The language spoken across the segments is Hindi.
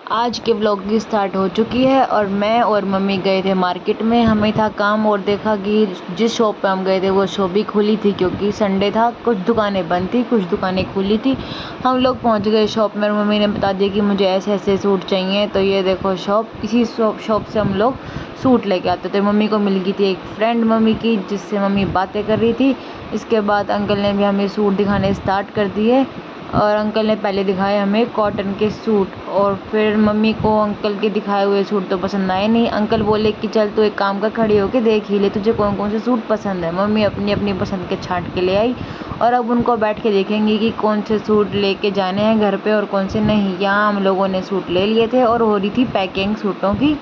आज के व्लॉग की स्टार्ट हो चुकी है और मैं और मम्मी गए थे मार्केट में। हमें था काम और देखा कि जिस शॉप पे हम गए थे वो शॉप भी खुली थी क्योंकि संडे था। कुछ दुकानें बंद थी, कुछ दुकानें खुली थी। हम लोग पहुंच गए शॉप में और मम्मी ने बता दिया कि मुझे ऐसे ऐसे सूट चाहिए। तो ये देखो शॉप, इसी शॉप से हम लोग सूट लेके आते थे। मम्मी को मिल गई थी एक फ्रेंड मम्मी की, जिससे मम्मी बातें कर रही थी। इसके बाद अंकल ने भी हमें सूट दिखाने स्टार्ट कर दिए और अंकल ने पहले दिखाए हमें कॉटन के सूट और फिर मम्मी को अंकल के दिखाए हुए सूट तो पसंद आए नहीं। अंकल बोले कि चल तू एक काम कर, खड़ी होके देख ही ले तुझे कौन कौन से सूट पसंद है। मम्मी अपनी अपनी पसंद के छांट के ले आई और अब उनको बैठ के देखेंगी कि कौन से सूट लेके जाने हैं घर पे और कौन से नहीं। यहाँ हम लोगों ने सूट ले लिए थे और हो रही थी पैकिंग सूटों की।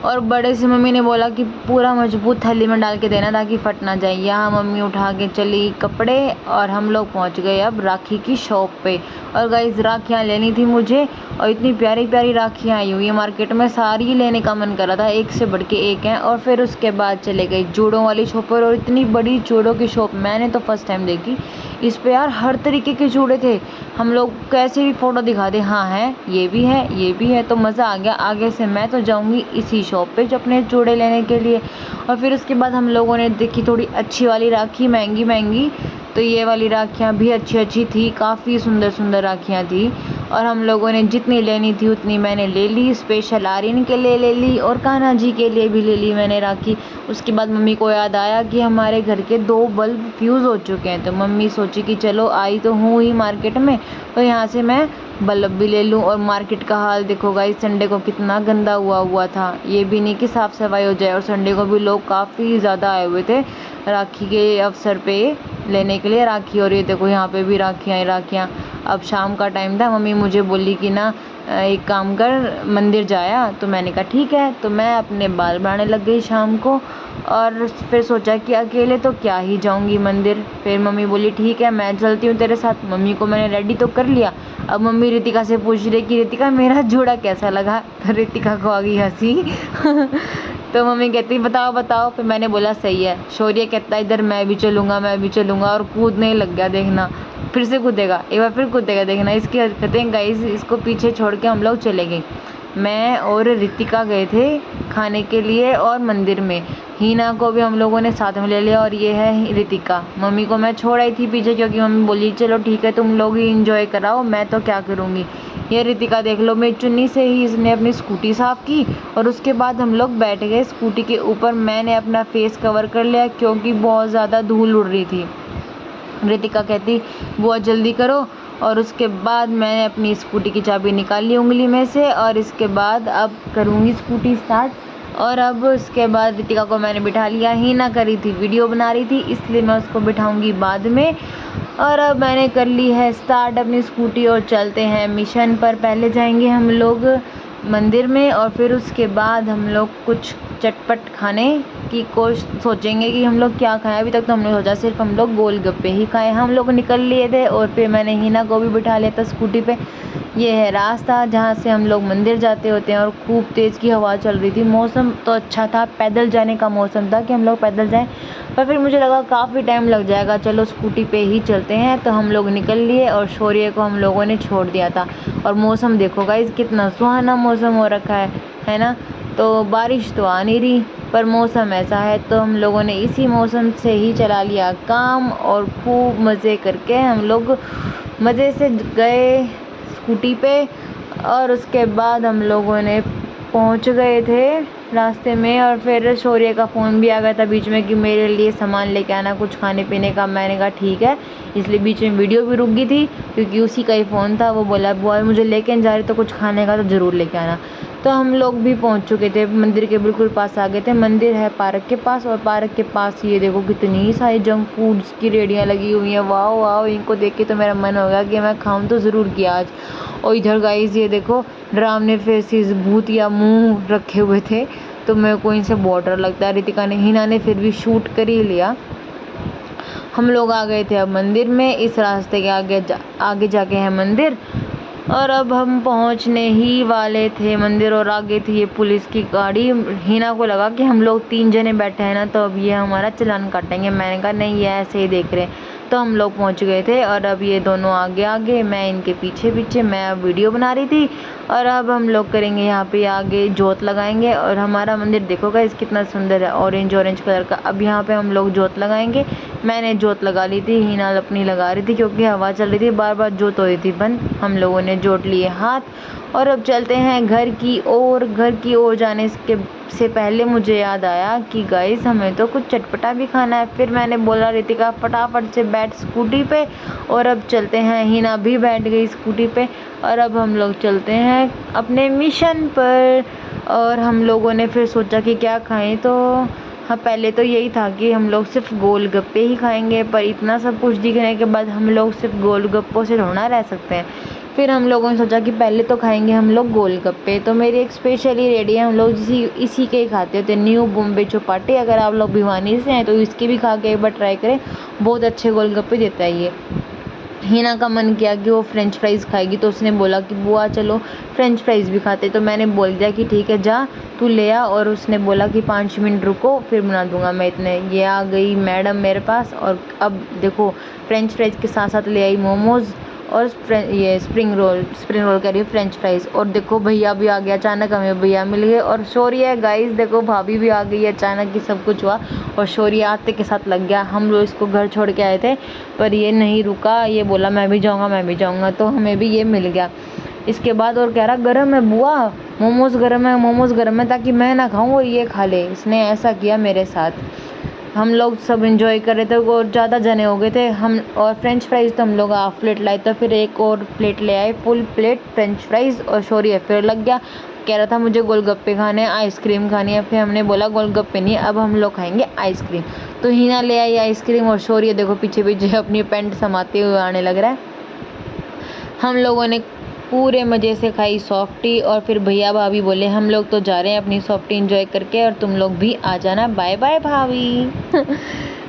और बड़े से मम्मी ने बोला कि पूरा मजबूत थैली में डाल के देना ताकि फट ना जाए। यहाँ मम्मी उठा के चली कपड़े और हम लोग पहुँच गए अब राखी की शॉप पे। और गाइस राखियाँ लेनी थी मुझे और इतनी प्यारी प्यारी राखियाँ आई हुई है मार्केट में, सारी लेने का मन कर रहा था, एक से बढ़ के एक हैं। और फिर उसके बाद चले गए जूड़ों वाली शॉप पर और इतनी बड़ी जूड़ों की शॉप मैंने तो फर्स्ट टाइम देखी। इस पे यार हर तरीके के जूड़े थे। हम लोग कैसे भी फ़ोटो दिखा दे, हाँ है, ये भी है, ये भी है, तो मज़ा आ गया। आगे से मैं तो जाऊँगी इसी शॉप पे जो अपने जूड़े लेने के लिए। और फिर उसके बाद हम लोगों ने देखी थोड़ी अच्छी वाली राखी, महंगी महंगी। तो ये वाली राखियाँ भी अच्छी अच्छी थी, काफ़ी सुंदर सुंदर राखियाँ थी। और हम लोगों ने जितनी लेनी थी उतनी मैंने ले ली। स्पेशल आर्यन के लिए ले ली और कान्हा जी के लिए भी ले ली मैंने राखी। उसके बाद मम्मी को याद आया कि हमारे घर के 2 बल्ब फ्यूज़ हो चुके हैं। तो मम्मी सोची कि चलो आई तो हूँ ही मार्केट में, तो यहाँ से मैं बल्ब भी ले लूँ। और मार्केट का हाल देखो गाइस, संडे को कितना गंदा हुआ था। ये भी नहीं कि साफ़ सफाई हो जाए। और संडे को भी लोग काफ़ी ज़्यादा आए हुए थे राखी के अवसर पे लेने के लिए राखी। और ये देखो यहाँ पे भी राखियाँ। अब शाम का टाइम था, मम्मी मुझे बोली कि ना एक काम कर, मंदिर जाया। तो मैंने कहा ठीक है। तो मैं अपने बाल बनाने लग गई शाम को और फिर सोचा कि अकेले तो क्या ही जाऊंगी मंदिर। फिर मम्मी बोली ठीक है मैं चलती हूँ तेरे साथ। मम्मी को मैंने रेडी तो कर लिया। अब मम्मी रितिका से पूछ रही कि रितिका मेरा जोड़ा कैसा लगा। तो रितिका को आ गई हंसी तो मम्मी कहती बताओ बताओ। फिर मैंने बोला सही है। शौर्य कहता इधर मैं भी चलूँगा और कूदने लग गया, देखना फिर से कूदेगा, एक बार फिर कूदेगा, देखना इसकी हरकतें गाइस। इसको पीछे छोड़ के हम लोग चले गए। मैं और रितिका गए थे खाने के लिए और मंदिर में। हीना को भी हम लोगों ने साथ में ले लिया और ये है रितिका। मम्मी को मैं छोड़ आई थी पीछे क्योंकि मम्मी बोली चलो ठीक है तुम लोग ही इंजॉय कराओ, मैं तो क्या करूँगी। ये रितिका देख लो, मेरी चुन्नी से ही इसने अपनी स्कूटी साफ़ की और उसके बाद हम लोग बैठ गए स्कूटी के ऊपर। मैंने अपना फेस कवर कर लिया क्योंकि बहुत ज़्यादा धूल उड़ रही थी। रितिका कहती बहुत जल्दी करो। और उसके बाद मैंने अपनी स्कूटी की चाबी निकाल ली उंगली में से और इसके बाद अब करूँगी स्कूटी स्टार्ट। और अब उसके बाद रितिका को मैंने बिठा लिया। हीना करी थी, वीडियो बना रही थी, इसलिए मैं उसको बिठाऊंगी बाद में। और अब मैंने कर ली है स्टार्ट अपनी स्कूटी और चलते हैं मिशन पर। पहले जाएंगे हम लोग मंदिर में और फिर उसके बाद हम लोग कुछ चटपट खाने की सोचेंगे कि हम लोग क्या खाएं। अभी तक तो हमने सोचा सिर्फ हम लोग गोलगप्पे ही खाएं। हम लोग निकल लिए थे और फिर मैंने हीना को भी बिठा लिया था स्कूटी पे। ये है रास्ता जहाँ से हम लोग मंदिर जाते होते हैं और खूब तेज़ की हवा चल रही थी। मौसम तो अच्छा था, पैदल जाने का मौसम था कि हम लोग पैदल जाएं, पर फिर मुझे लगा काफ़ी टाइम लग जाएगा, चलो स्कूटी पे ही चलते हैं। तो हम लोग निकल लिए और शौर्य को हम लोगों ने छोड़ दिया था। और मौसम देखो गाइस कितना सुहाना मौसम हो रखा है ना। तो बारिश तो आ नहीं रही पर मौसम ऐसा है, तो हम लोगों ने इसी मौसम से ही चला लिया काम और खूब मज़े करके हम लोग मज़े से गए स्कूटी पे। और उसके बाद हम लोगों ने पहुंच गए थे रास्ते में और फिर शौर्य का फ़ोन भी आ गया था बीच में कि मेरे लिए सामान लेके आना कुछ खाने पीने का। मैंने कहा ठीक है, इसलिए बीच में वीडियो भी रुक गई थी क्योंकि उसी का ही फ़ोन था। वो बोला बुआ मुझे लेके जा रही तो कुछ खाने का तो ज़रूर लेके आना। तो हम लोग भी पहुंच चुके थे, मंदिर के बिल्कुल पास आ गए थे। मंदिर है पार्क के पास और पार्क के पास ये देखो कितनी सारी जंक फूड्स की रेडियाँ लगी हुई हैं। वाह वाह, इनको देख के तो मेरा मन हो गया कि मैं खाऊं तो ज़रूर किया आज। और इधर गाइस ये देखो डरावने फेसेस, भूत या मुंह रखे हुए थे, तो मेरे को इनसे बहुत डर लगता है। रितिका ने, हीना ने फिर भी शूट कर ही लिया। हम लोग आ गए थे अब मंदिर में। इस रास्ते के आगे जाके है मंदिर और अब हम पहुंचने ही वाले थे मंदिर और आगे थी ये पुलिस की गाड़ी। हीना को लगा कि हम लोग 3 जने बैठे हैं ना तो अब ये हमारा चालान काटेंगे। मैंने कहा नहीं, ये ऐसे ही देख रहे हैं। तो हम लोग पहुंच गए थे और अब ये दोनों आगे आगे, मैं इनके पीछे पीछे। मैं अब वीडियो बना रही थी और अब हम लोग करेंगे यहाँ पे आगे जोत लगाएंगे। और हमारा मंदिर देखो गाइस कितना सुंदर है, ऑरेंज ऑरेंज कलर का। अब यहाँ पे हम लोग जोत लगाएंगे। मैंने जोत लगा ली थी, हिना अपनी लगा रही थी क्योंकि हवा चल रही थी, बार बार जोत हो रही थी बंद। हम लोगों ने जोत लिए हाथ और अब चलते हैं घर की ओर। घर की ओर जाने से पहले मुझे याद आया कि गाइस हमें तो कुछ चटपटा भी खाना है। फिर मैंने बोला रितिका फटाफट से बैठ स्कूटी पे और अब चलते हैं। हिना भी बैठ गई स्कूटी पे और अब हम लोग चलते हैं अपने मिशन पर। और हम लोगों ने फिर सोचा कि क्या खाएं, तो हाँ पहले तो यही था कि हम लोग सिर्फ गोलगप्पे ही खाएंगे, पर इतना सब कुछ दिखने के बाद हम लोग सिर्फ गोलगप्पों से थोड़ा रह सकते हैं। फिर हम लोगों ने सोचा कि पहले तो खाएंगे हम लोग गोलगप्पे। तो मेरी एक स्पेशली रेडी है, हम लोग इसी के ही खाते होते, न्यू बॉम्बे चौपाटी। अगर आप लोग भिवानी से हैं तो इसके भी खा के एक बार ट्राई करें, बहुत अच्छे गोलगप्पे देता है ये। हिना का मन किया कि वो फ्रेंच फ्राइज़ खाएगी, तो उसने बोला कि बुआ चलो फ्रेंच फ्राइज़ भी खाते। तो मैंने बोल दिया कि ठीक है जा तू ले आ, और उसने बोला कि 5 मिनट रुको फिर बना दूंगा मैं। इतने ये आ गई मैडम मेरे पास और अब देखो फ्रेंच फ्राइज़ के साथ साथ ले आई मोमोज़ और ये स्प्रिंग रोल कह रही है फ्रेंच फ्राइज़। और देखो भैया भी आ गया, अचानक हमें भैया मिल गए। और शौर्य गाइस देखो भाभी भी आ गई, अचानक ही सब कुछ हुआ और शौर्य आते के साथ लग गया। हम लोग इसको घर छोड़ के आए थे पर ये नहीं रुका, ये बोला मैं भी जाऊँगा, तो हमें भी ये मिल गया। इसके बाद और कह रहा गरम है बुआ, मोमोज़ गरम है ताकि मैं ना खाऊँ और ये खा ले। इसने ऐसा किया मेरे साथ। हम लोग सब एंजॉय कर रहे थे और ज़्यादा जने हो गए थे हम। और फ्रेंच फ्राइज़ तो हम लोग हाफ प्लेट लाए, तो फिर एक और प्लेट ले आए, फुल प्लेट फ्रेंच फ्राइज़। और शौर्य फिर लग गया, कह रहा था मुझे गोलगप्पे खाने हैं, आइसक्रीम खानी है। फिर हमने बोला गोलगप्पे नहीं, अब हम लोग खाएंगे आइसक्रीम। तो हिना ले आई आइसक्रीम और शौर्य देखो पीछे पीछे अपनी पैंट समाते हुए आने लग रहा है। हम लोगों ने पूरे मज़े से खाई सॉफ्टी और फिर भैया भाभी बोले हम लोग तो जा रहे हैं अपनी सॉफ्टी एंजॉय करके और तुम लोग भी आ जाना, बाय बाय भाभी।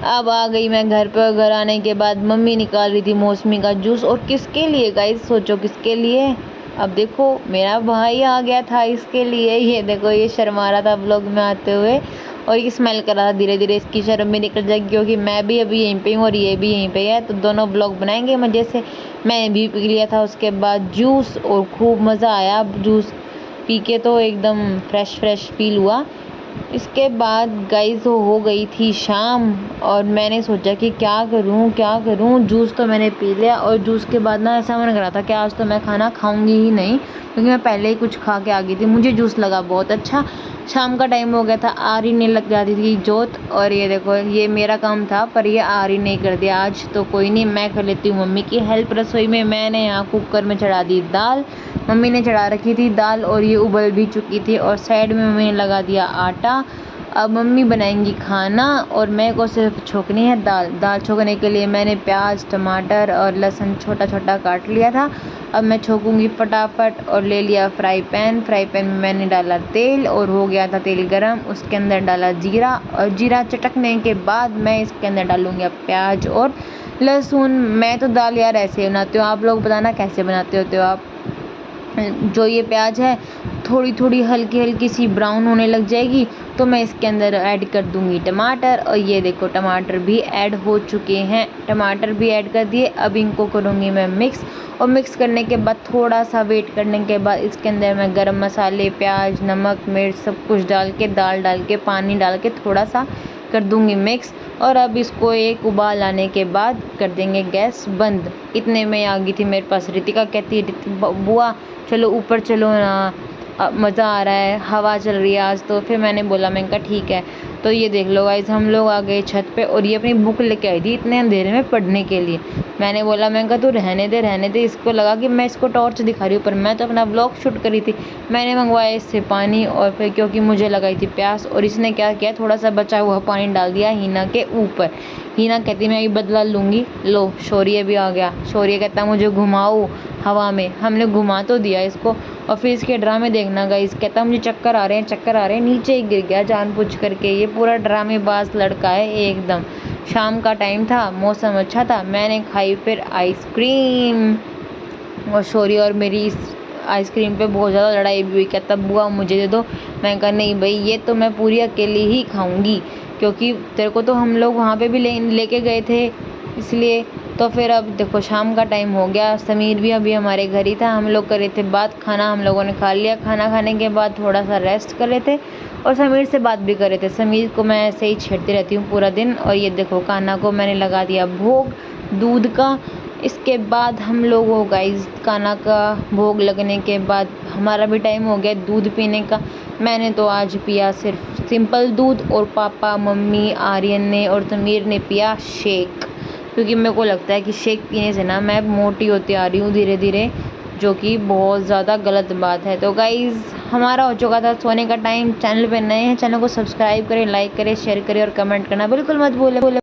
अब आ गई मैं घर पर। घर आने के बाद मम्मी निकाल रही थी मौसमी का जूस। और किसके लिए गाइस, सोचो किसके लिए। अब देखो मेरा भाई आ गया था इसके लिए। ये देखो ये शर्मा रहा था व्लॉग में आते हुए और ये स्मेल कर रहा था। धीरे धीरे इसकी शर्म भी निकल जाएगी क्योंकि मैं भी अभी यहीं पे हूँ और ये भी यहीं पे है, तो दोनों ब्लॉग बनाएंगे मज़े से। मैंने भी पी लिया था उसके बाद जूस और खूब मज़ा आया। जूस पी के तो एकदम फ्रेश फील हुआ। इसके बाद गाइस हो गई थी शाम और मैंने सोचा कि क्या करूं। जूस तो मैंने पी लिया और जूस के बाद ना ऐसा मन कर रहा था कि आज तो मैं खाना खाऊंगी ही नहीं, क्योंकि मैं पहले ही कुछ खा के आ गई थी। मुझे जूस लगा बहुत अच्छा। शाम का टाइम हो गया था, आ रही नहीं लग जाती थी जोत। और ये देखो ये मेरा काम था पर ये आ रही नहीं कर दिया आज। तो कोई नहीं, मैं कर लेती हूँ मम्मी की हेल्प रसोई में। मैंने यहाँ कुकर में चढ़ा दी दाल, मम्मी ने चढ़ा रखी थी दाल और ये उबल भी चुकी थी। और साइड में मम्मी ने लगा दिया आटा। अब मम्मी बनाएंगी खाना और मैं को सिर्फ छोकनी है दाल छोकने के लिए मैंने प्याज टमाटर और लहसुन छोटा छोटा काट लिया था। अब मैं छोकूंगी फटाफट और ले लिया फ्राई पैन में मैंने डाला तेल और हो गया था तेल गरम। उसके अंदर डाला जीरा और जीरा चटकने के बाद मैं इसके अंदर डालूंगी अब प्याज और लहसुन। मैं तो दाल यार ऐसे बनाती हूँ, आप लोग बताना कैसे बनाते होते हो आप। जो ये प्याज है थोड़ी हल्की सी ब्राउन होने लग जाएगी तो मैं इसके अंदर ऐड कर दूंगी टमाटर। और ये देखो टमाटर भी ऐड हो चुके हैं, टमाटर भी ऐड कर दिए। अब इनको करूँगी मैं मिक्स और मिक्स करने के बाद थोड़ा सा वेट करने के बाद इसके अंदर मैं गरम मसाले प्याज नमक मिर्च सब कुछ डाल के दाल डाल के पानी डाल के थोड़ा सा कर दूंगी मिक्स। और अब इसको एक उबाल आने के बाद कर देंगे गैस बंद। इतने में आ गई थी मेरे पास रितिका, कहती है बुआ चलो ऊपर चलो ना, मज़ा आ रहा है, हवा चल रही है आज तो। फिर मैंने बोला, मैंने कहा ठीक है। तो ये देख लो गाइस हम लोग आ गए छत पे और ये अपनी बुक लेके आई थी इतने अंधेरे में पढ़ने के लिए। मैंने बोला, मैंने कहा तू रहने दे। इसको लगा कि मैं इसको टॉर्च दिखा रही हूँ पर मैं तो अपना व्लॉग शूट करी थी। मैंने मंगवाया इससे पानी और फिर क्योंकि मुझे लगाई थी प्यास और इसने क्या किया थोड़ा सा बचा हुआ पानी डाल दिया हिना के ऊपर। हिना कहती मैं अभी बदला लूँगी। लो शौर्य भी आ गया। शौर्य कहता मुझे घुमाओ हवा में। हमने घुमा तो दिया इसको और फिर इसके ड्रामे देखना गाइस। कहता मुझे चक्कर आ रहे हैं, नीचे ही गिर गया जानबूझ करके। ये पूरा ड्रामेबाज लड़का है एकदम। शाम का टाइम था, मौसम अच्छा था, मैंने खाई फिर आइसक्रीम और शौर्य और मेरी आइसक्रीम पे बहुत ज़्यादा लड़ाई भी हुई। कहता बुआ मुझे दे दो। मैं कहा नहीं भाई ये तो मैं पूरी अकेली ही खाऊंगी, क्योंकि तेरे को तो हम लोग वहाँ पे भी लेके गए थे इसलिए तो फिर अब देखो शाम का टाइम हो गया, समीर भी अभी हमारे घर ही था, हम लोग कर रहे थे बात, खाना हम लोगों ने खा लिया, खाना खाने के बाद थोड़ा सा रेस्ट कर रहे थे और समीर से बात भी कर रहे थे। समीर को मैं ऐसे ही छेड़ती रहती हूँ पूरा दिन। और ये देखो कान्हा को मैंने लगा दिया भोग दूध का। इसके बाद हम लोग हो गाइस कान्हा का भोग लगने के बाद हमारा भी टाइम हो गया दूध पीने का। मैंने तो आज पिया सिर्फ सिंपल दूध और पापा मम्मी आर्यन ने और समीर ने पिया शेक, क्योंकि मेरे को लगता है कि शेक पीने से ना मैं मोटी होती आ रही हूँ धीरे धीरे, जो कि बहुत ज़्यादा गलत बात है। तो गाइज़ हमारा हो चुका था सोने का टाइम। चैनल पे नए हैं, चैनल को सब्सक्राइब करें, लाइक करें, शेयर करें और कमेंट करना बिल्कुल मत भूलें।